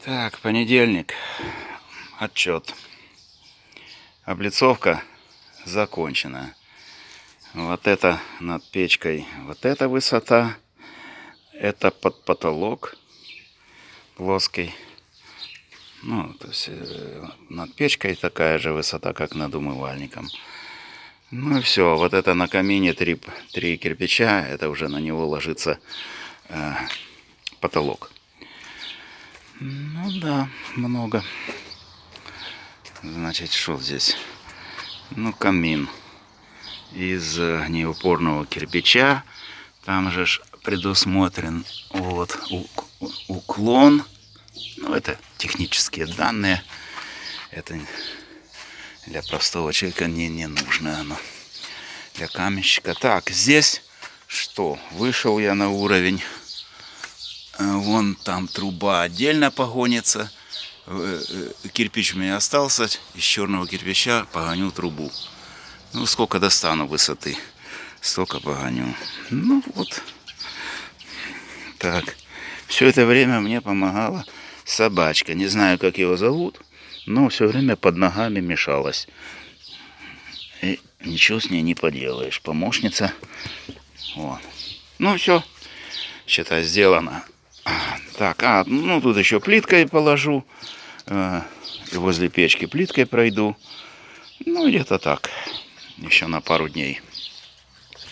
Так, понедельник. Отчет. Облицовка закончена. Вот это над печкой, вот эта высота. Это под потолок плоский. Ну, то есть над печкой такая же высота, как над умывальником. Ну и все. Вот это на камине три кирпича. Это уже на него ложится потолок. Ну да, много. Значит, что здесь? Ну, камин из неупорного кирпича. Там же предусмотрен вот уклон. Ну, это технические данные. Это для простого человека не нужно оно. Для каменщика. Так, здесь что? Вышел я на уровень. Вон там труба отдельно погонится. Кирпич у меня остался. Из черного кирпича погоню трубу. Ну, сколько достану высоты, столько погоню. Ну, вот. Так. Все это время мне помогала собачка. Не знаю, как его зовут, но все время под ногами мешалась. И ничего с ней не поделаешь. Помощница. Вот. Ну, все. Считай, сделано. Так, ну тут еще плиткой положу. И возле печки плиткой пройду. Ну, где-то так. Еще на пару дней.